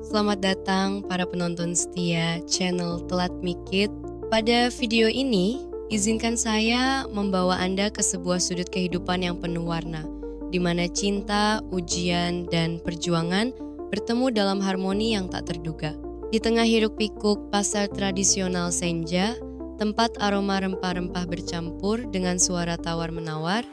Selamat datang para penonton setia channel Telat Mikir. Pada video ini, izinkan saya membawa Anda ke sebuah sudut kehidupan yang penuh warna, di mana cinta, ujian, dan perjuangan bertemu dalam harmoni yang tak terduga. Di tengah hiruk-pikuk pasar tradisional Senja, tempat aroma rempah-rempah bercampur dengan suara tawar-menawar,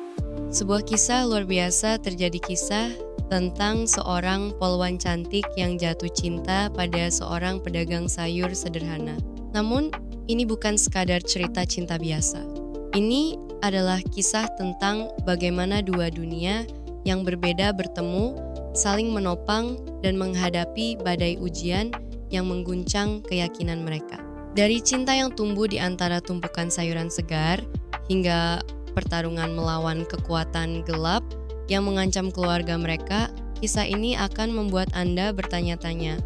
sebuah kisah luar biasa terjadi, kisah tentang seorang polwan cantik yang jatuh cinta pada seorang pedagang sayur sederhana. Namun, ini bukan sekadar cerita cinta biasa. Ini adalah kisah tentang bagaimana dua dunia yang berbeda bertemu, saling menopang, dan menghadapi badai ujian yang mengguncang keyakinan mereka. Dari cinta yang tumbuh di antara tumpukan sayuran segar, hingga pertarungan melawan kekuatan gelap yang mengancam keluarga mereka, kisah ini akan membuat Anda bertanya-tanya,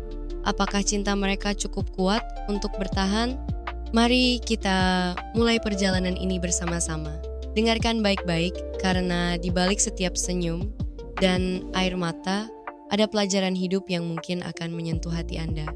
apakah cinta mereka cukup kuat untuk bertahan? Mari kita mulai perjalanan ini bersama-sama. Dengarkan baik-baik, karena di balik setiap senyum dan air mata, ada pelajaran hidup yang mungkin akan menyentuh hati Anda.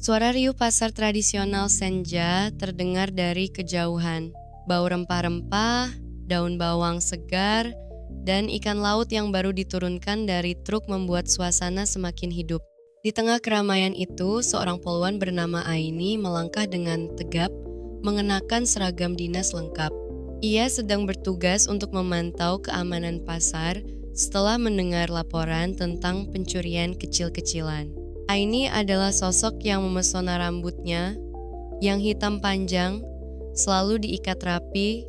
Suara riuh pasar tradisional Senja terdengar dari kejauhan. Bau rempah-rempah, daun bawang segar, dan ikan laut yang baru diturunkan dari truk membuat suasana semakin hidup. Di tengah keramaian itu, seorang polwan bernama Aini melangkah dengan tegap, mengenakan seragam dinas lengkap. Ia sedang bertugas untuk memantau keamanan pasar setelah mendengar laporan tentang pencurian kecil-kecilan. Aini adalah sosok yang memesona, rambutnya yang hitam panjang, selalu diikat rapi,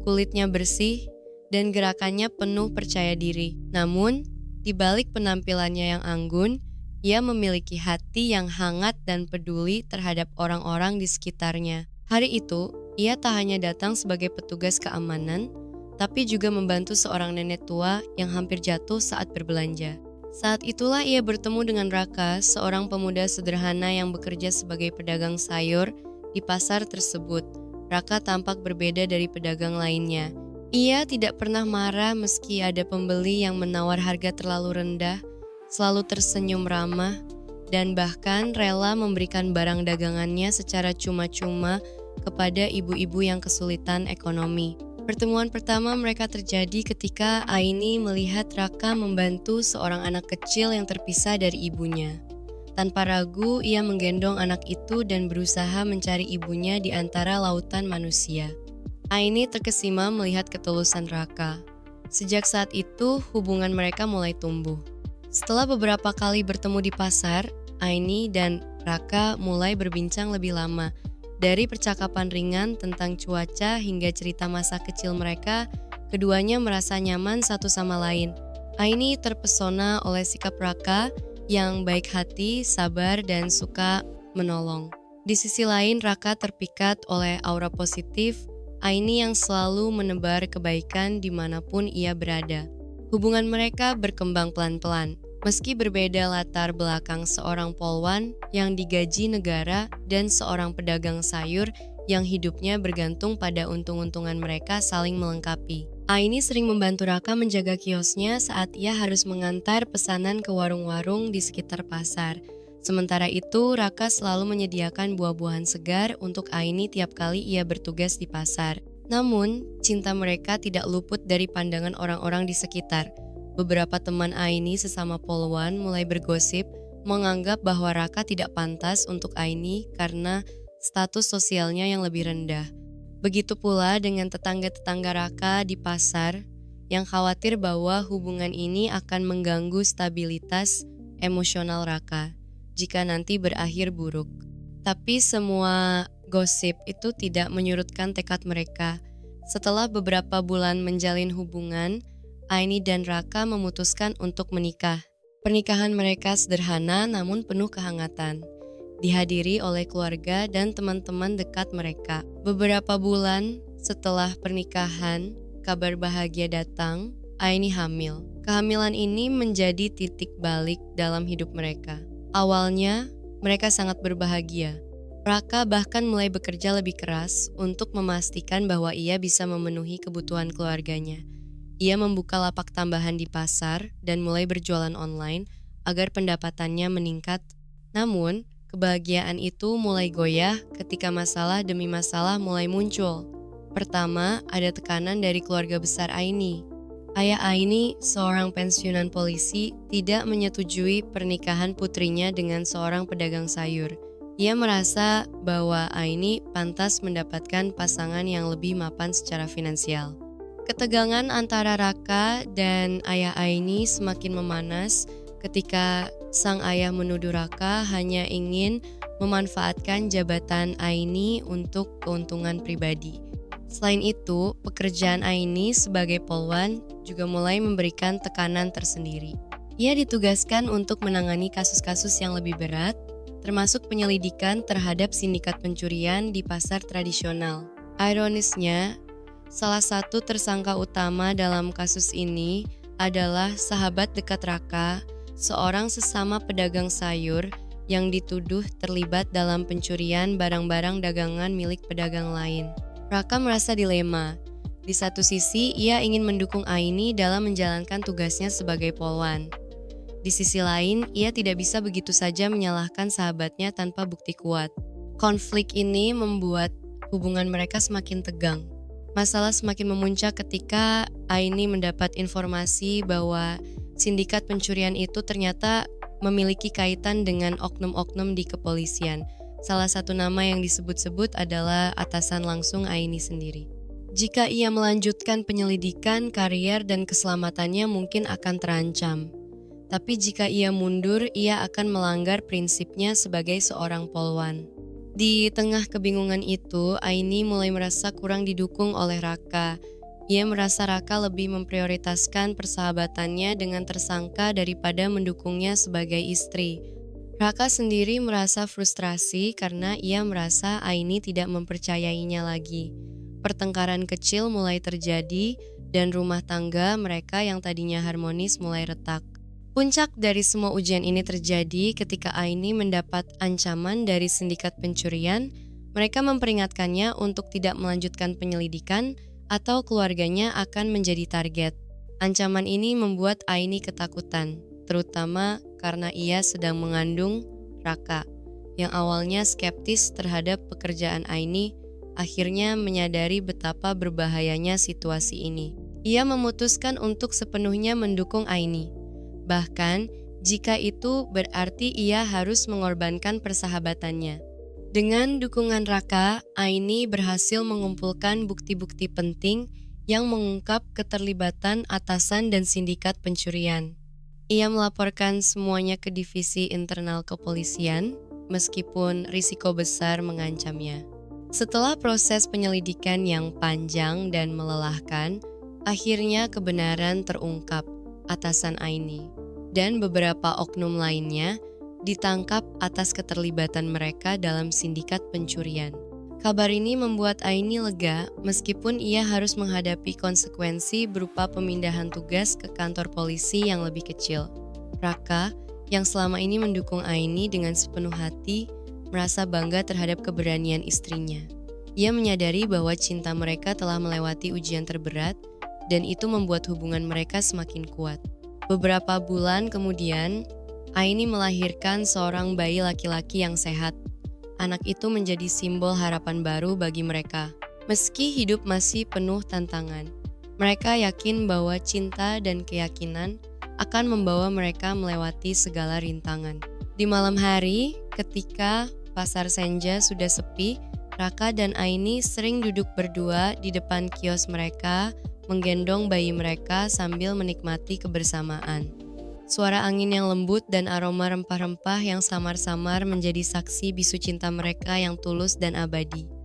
kulitnya bersih, dan gerakannya penuh percaya diri. Namun, di balik penampilannya yang anggun, ia memiliki hati yang hangat dan peduli terhadap orang-orang di sekitarnya. Hari itu, ia tak hanya datang sebagai petugas keamanan, tapi juga membantu seorang nenek tua yang hampir jatuh saat berbelanja. Saat itulah ia bertemu dengan Raka, seorang pemuda sederhana yang bekerja sebagai pedagang sayur di pasar tersebut. Raka tampak berbeda dari pedagang lainnya. Ia tidak pernah marah meski ada pembeli yang menawar harga terlalu rendah, selalu tersenyum ramah, dan bahkan rela memberikan barang dagangannya secara cuma-cuma kepada ibu-ibu yang kesulitan ekonomi. Pertemuan pertama mereka terjadi ketika Aini melihat Raka membantu seorang anak kecil yang terpisah dari ibunya. Tanpa ragu, ia menggendong anak itu dan berusaha mencari ibunya di antara lautan manusia. Aini terkesima melihat ketulusan Raka. Sejak saat itu, hubungan mereka mulai tumbuh. Setelah beberapa kali bertemu di pasar, Aini dan Raka mulai berbincang lebih lama. Dari percakapan ringan tentang cuaca hingga cerita masa kecil mereka, keduanya merasa nyaman satu sama lain. Aini terpesona oleh sikap Raka yang baik hati, sabar, dan suka menolong. Di sisi lain, Raka terpikat oleh aura positif Aini yang selalu menebar kebaikan dimanapun ia berada. Hubungan mereka berkembang pelan-pelan. Meski berbeda latar belakang, seorang polwan yang digaji negara dan seorang pedagang sayur yang hidupnya bergantung pada untung-untungan mereka saling melengkapi. Aini sering membantu Raka menjaga kiosnya saat ia harus mengantar pesanan ke warung-warung di sekitar pasar. Sementara itu, Raka selalu menyediakan buah-buahan segar untuk Aini tiap kali ia bertugas di pasar. Namun, cinta mereka tidak luput dari pandangan orang-orang di sekitar. Beberapa teman Aini sesama polwan mulai bergosip menganggap bahwa Raka tidak pantas untuk Aini karena status sosialnya yang lebih rendah. Begitu pula dengan tetangga-tetangga Raka di pasar yang khawatir bahwa hubungan ini akan mengganggu stabilitas emosional Raka jika nanti berakhir buruk. Tapi semua gosip itu tidak menyurutkan tekad mereka. Setelah beberapa bulan menjalin hubungan, Aini dan Raka memutuskan untuk menikah. Pernikahan mereka sederhana namun penuh kehangatan, dihadiri oleh keluarga dan teman-teman dekat mereka. Beberapa bulan setelah pernikahan, kabar bahagia datang, Aini hamil. Kehamilan ini menjadi titik balik dalam hidup mereka. Awalnya, mereka sangat berbahagia. Raka bahkan mulai bekerja lebih keras untuk memastikan bahwa ia bisa memenuhi kebutuhan keluarganya. Ia membuka lapak tambahan di pasar dan mulai berjualan online agar pendapatannya meningkat. Namun, kebahagiaan itu mulai goyah ketika masalah demi masalah mulai muncul. Pertama, ada tekanan dari keluarga besar Aini. Ayah Aini, seorang pensiunan polisi, tidak menyetujui pernikahan putrinya dengan seorang pedagang sayur. Ia merasa bahwa Aini pantas mendapatkan pasangan yang lebih mapan secara finansial. Ketegangan antara Raka dan ayah Aini semakin memanas ketika sang ayah menuduh Raka hanya ingin memanfaatkan jabatan Aini untuk keuntungan pribadi. Selain itu, pekerjaan Aini sebagai polwan juga mulai memberikan tekanan tersendiri. Ia ditugaskan untuk menangani kasus-kasus yang lebih berat, termasuk penyelidikan terhadap sindikat pencurian di pasar tradisional. Ironisnya, salah satu tersangka utama dalam kasus ini adalah sahabat dekat Raka, seorang sesama pedagang sayur yang dituduh terlibat dalam pencurian barang-barang dagangan milik pedagang lain. Raka merasa dilema. Di satu sisi, ia ingin mendukung Aini dalam menjalankan tugasnya sebagai polwan. Di sisi lain, ia tidak bisa begitu saja menyalahkan sahabatnya tanpa bukti kuat. Konflik ini membuat hubungan mereka semakin tegang. Masalah semakin memuncak ketika Aini mendapat informasi bahwa sindikat pencurian itu ternyata memiliki kaitan dengan oknum-oknum di kepolisian. Salah satu nama yang disebut-sebut adalah atasan langsung Aini sendiri. Jika ia melanjutkan penyelidikan, karier dan keselamatannya mungkin akan terancam. Tapi jika ia mundur, ia akan melanggar prinsipnya sebagai seorang polwan. Di tengah kebingungan itu, Aini mulai merasa kurang didukung oleh Raka. Ia merasa Raka lebih memprioritaskan persahabatannya dengan tersangka daripada mendukungnya sebagai istri. Raka sendiri merasa frustrasi karena ia merasa Aini tidak mempercayainya lagi. Pertengkaran kecil mulai terjadi dan rumah tangga mereka yang tadinya harmonis mulai retak. Puncak dari semua ujian ini terjadi ketika Aini mendapat ancaman dari sindikat pencurian. Mereka memperingatkannya untuk tidak melanjutkan penyelidikan atau keluarganya akan menjadi target. Ancaman ini membuat Aini ketakutan, terutama karena ia sedang mengandung Raka, yang awalnya skeptis terhadap pekerjaan Aini, akhirnya menyadari betapa berbahayanya situasi ini. Ia memutuskan untuk sepenuhnya mendukung Aini. Bahkan, jika itu berarti ia harus mengorbankan persahabatannya. Dengan dukungan Raka, Aini berhasil mengumpulkan bukti-bukti penting yang mengungkap keterlibatan atasan dan sindikat pencurian. Ia melaporkan semuanya ke divisi internal kepolisian, meskipun risiko besar mengancamnya. Setelah proses penyelidikan yang panjang dan melelahkan, akhirnya kebenaran terungkap. Atasan Aini dan beberapa oknum lainnya ditangkap atas keterlibatan mereka dalam sindikat pencurian. Kabar ini membuat Aini lega meskipun ia harus menghadapi konsekuensi berupa pemindahan tugas ke kantor polisi yang lebih kecil. Raka, yang selama ini mendukung Aini dengan sepenuh hati, merasa bangga terhadap keberanian istrinya. Ia menyadari bahwa cinta mereka telah melewati ujian terberat dan itu membuat hubungan mereka semakin kuat. Beberapa bulan kemudian, Aini melahirkan seorang bayi laki-laki yang sehat. Anak itu menjadi simbol harapan baru bagi mereka. Meski hidup masih penuh tantangan, mereka yakin bahwa cinta dan keyakinan akan membawa mereka melewati segala rintangan. Di malam hari, ketika pasar Senja sudah sepi Raka dan Aini sering duduk berdua di depan kios mereka, menggendong bayi mereka sambil menikmati kebersamaan. Suara angin yang lembut dan aroma rempah-rempah yang samar-samar menjadi saksi bisu cinta mereka yang tulus dan abadi.